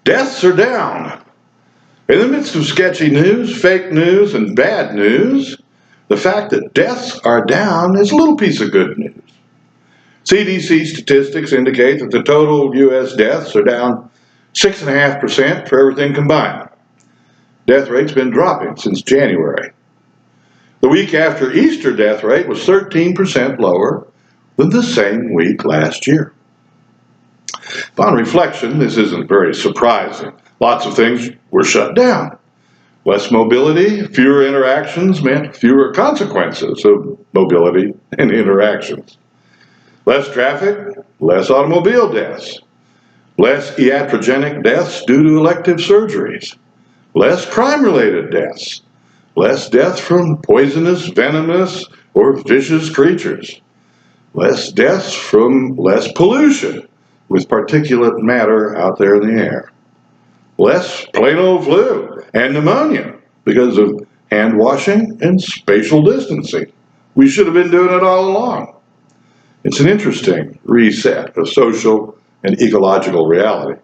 Deaths are down. In the midst of sketchy news, fake news, and bad news, the fact that deaths are down is a little piece of good news. CDC statistics indicate that the total U.S. deaths are down 6.5% for everything combined. Death rate's been dropping since January. The week after Easter death rate was 13% lower than the same week last year. Upon reflection, this isn't very surprising. Lots of things were shut down. Less mobility, fewer interactions meant fewer consequences of mobility and interactions. Less traffic, less automobile deaths. Less iatrogenic deaths due to elective surgeries. Less crime-related deaths. Less death from poisonous, venomous, or vicious creatures. Less deaths from less pollution with particulate matter out there in the air. Less plain old flu and pneumonia because of hand washing and spatial distancing. We should have been doing it all along. It's an interesting reset of social and ecological reality.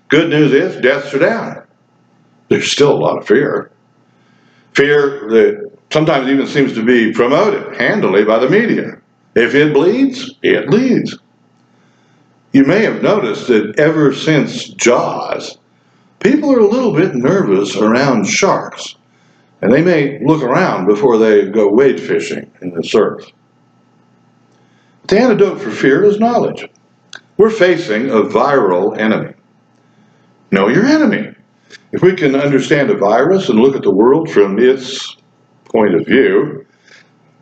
Good news is deaths are down. There's still a lot of fear. Fear that sometimes even seems to be promoted handily by the media. If it bleeds, it leads. You may have noticed that ever since Jaws, people are a little bit nervous around sharks, and they may look around before they go wade fishing in the surf. The antidote for fear is knowledge. We're facing a viral enemy. Know your enemy. If we can understand a virus and look at the world from its point of view,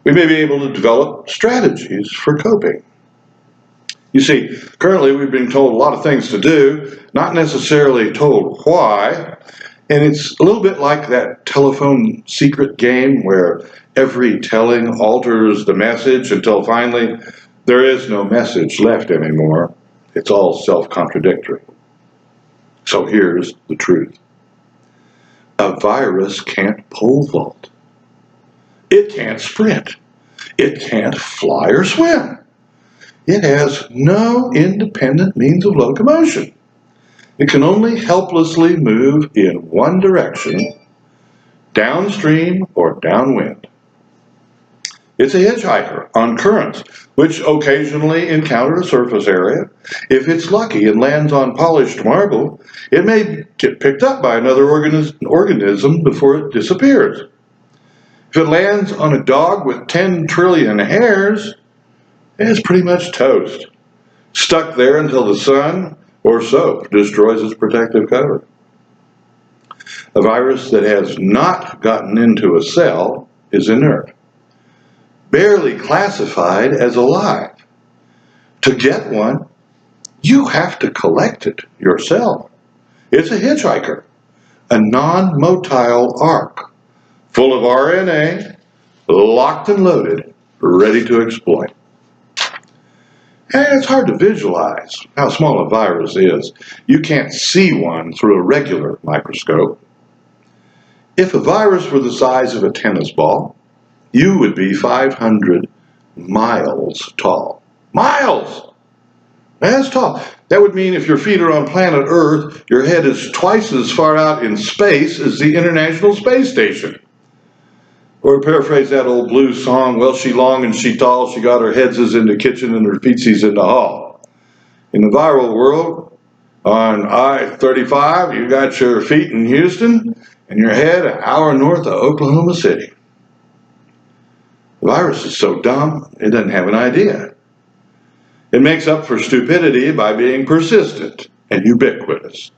we may be able to develop strategies for coping. You see, currently we've been told a lot of things to do, not necessarily told why, and it's a little bit like that telephone secret game where every telling alters the message until finally there is no message left anymore. It's all self-contradictory. So here's the truth. A virus can't pole vault. It can't sprint. It can't fly or swim. It has no independent means of locomotion. It can only helplessly move in one direction, downstream or downwind. It's a hitchhiker on currents, which occasionally encounter a surface area. If it's lucky and lands on polished marble, it may get picked up by another organism before it disappears. If it lands on a dog with 10 trillion hairs, it's pretty much toast, stuck there until the sun or soap destroys its protective cover. A virus that has not gotten into a cell is inert, barely classified as alive. To get one, you have to collect it yourself. It's a hitchhiker, a non-motile ark, full of RNA, locked and loaded, ready to exploit. And it's hard to visualize how small a virus is. You can't see one through a regular microscope. If a virus were the size of a tennis ball, you would be 500 miles tall. Miles! That's tall. That would mean if your feet are on planet Earth, your head is twice as far out in space as the International Space Station. Or to paraphrase that old blues song, well, she long and she tall, she got her headses in the kitchen and her feetsies in the hall. In the viral world, on I-35, you got your feet in Houston and your head an hour north of Oklahoma City. The virus is so dumb, it doesn't have an idea. It makes up for stupidity by being persistent and ubiquitous.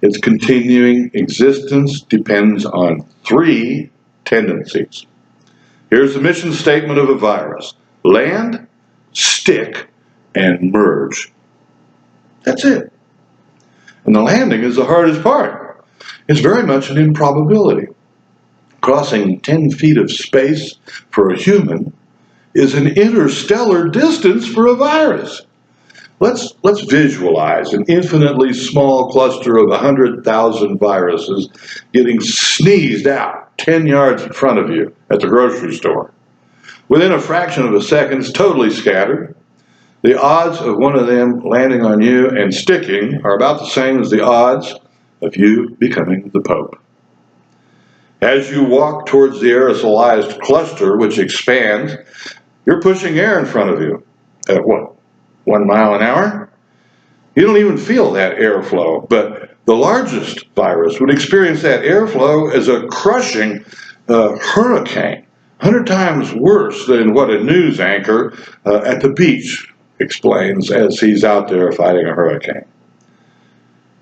Its continuing existence depends on 3 tendencies. Here's the mission statement of a virus. Land, stick, and merge. That's it. And the landing is the hardest part. It's very much an improbability. Crossing 10 feet of space for a human is an interstellar distance for a virus. Let's visualize an infinitely small cluster of 100,000 viruses getting sneezed out 10 yards in front of you at the grocery store. Within a fraction of a second, it's totally scattered. The odds of one of them landing on you and sticking are about the same as the odds of you becoming the Pope. As you walk towards the aerosolized cluster, which expands, you're pushing air in front of you at what, 1 mile an hour? You don't even feel that airflow, but the largest virus would experience that airflow as a crushing hurricane, 100 times worse than what a news anchor at the beach explains as he's out there fighting a hurricane.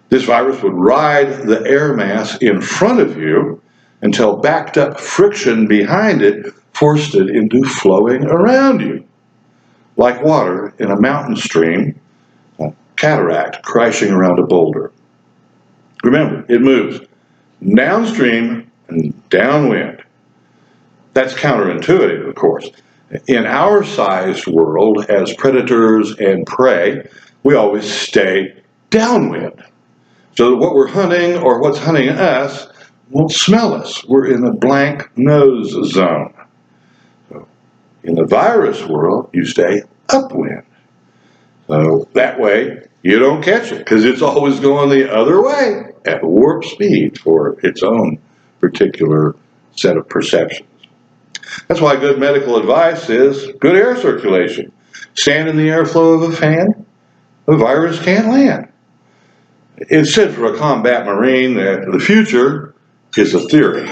This virus would ride the air mass in front of you until backed up friction behind it forced it into flowing around you. Like water in a mountain stream, a cataract crashing around a boulder. Remember, it moves downstream and downwind. That's counterintuitive, of course. In our sized world, as predators and prey, we always stay downwind. So that what we're hunting or what's hunting us won't smell us. We're in the blank nose zone. So in the virus world, you stay upwind. So that way, you don't catch it because it's always going the other way at warp speed for its own particular set of perceptions. That's why good medical advice is good air circulation. Stand in the airflow of a fan, the virus can't land. It's said for a combat Marine that the future is a theory.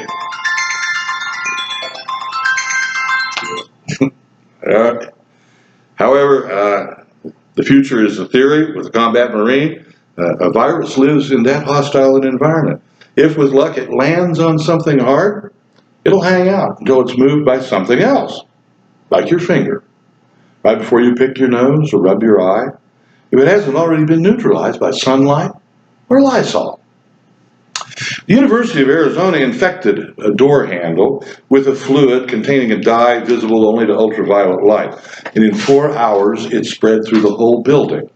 However, the future is a theory with a combat Marine. A virus lives in that hostile an environment. If with luck it lands on something hard, it'll hang out until it's moved by something else, like your finger, right before you pick your nose or rub your eye, if it hasn't already been neutralized by sunlight or Lysol. The University of Arizona infected a door handle with a fluid containing a dye visible only to ultraviolet light, and in 4 hours it spread through the whole building,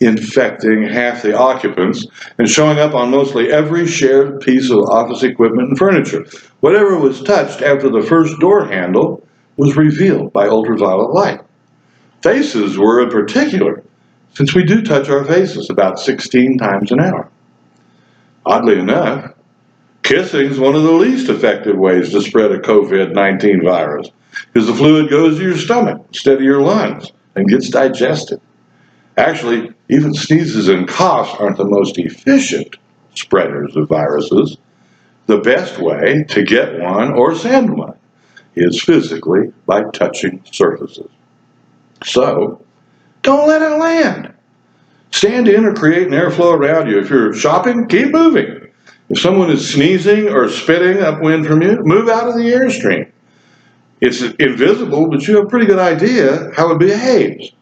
infecting half the occupants and showing up on mostly every shared piece of office equipment and furniture. Whatever was touched after the first door handle was revealed by ultraviolet light. Faces were in particular, since we do touch our faces about 16 times an hour. Oddly enough, kissing is one of the least effective ways to spread a COVID-19 virus, because the fluid goes to your stomach instead of your lungs and gets digested. Actually, even sneezes and coughs aren't the most efficient spreaders of viruses. The best way to get one or send one is physically by touching surfaces. So, don't let it land. Stand in or create an airflow around you. If you're shopping, keep moving. If someone is sneezing or spitting upwind from you, move out of the airstream. It's invisible, but you have a pretty good idea how it behaves.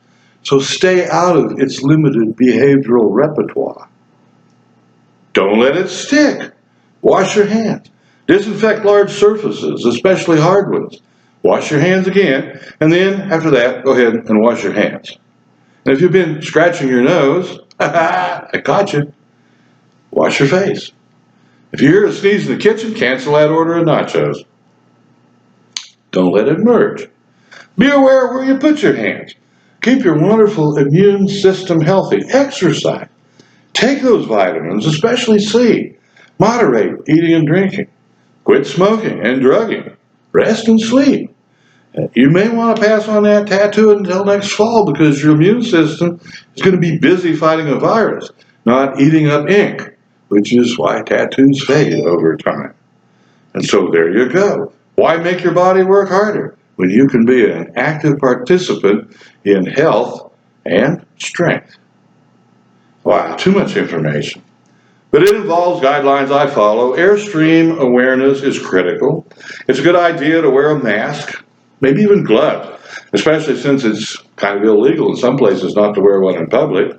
So stay out of its limited behavioral repertoire. Don't let it stick. Wash your hands. Disinfect large surfaces, especially hard ones. Wash your hands again, and then after that, go ahead and wash your hands. And if you've been scratching your nose, I caught you. Wash your face. If you hear a sneeze in the kitchen, cancel that order of nachos. Don't let it merge. Be aware of where you put your hands. Keep your wonderful immune system healthy. Exercise. Take those vitamins, especially C. Moderate eating and drinking. Quit smoking and drugging. Rest and sleep. You may want to pass on that tattoo until next fall because your immune system is going to be busy fighting a virus, not eating up ink, which is why tattoos fade over time. And so there you go. Why make your body work harder when you can be an active participant in health and strength? Wow, too much information. But it involves guidelines I follow. Airstream awareness is critical. It's a good idea to wear a mask, maybe even gloves, especially since it's kind of illegal in some places not to wear one in public.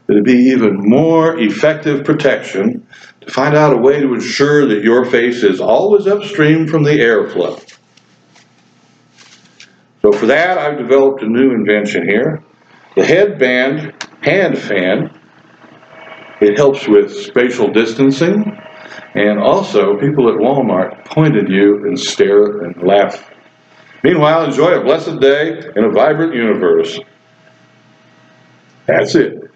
It'd be even more effective protection to find out a way to ensure that your face is always upstream from the airflow. So for that, I've developed a new invention here. The headband hand fan. It helps with spatial distancing, and also people at Walmart point at you and stare and laugh. Meanwhile, enjoy a blessed day in a vibrant universe. That's it.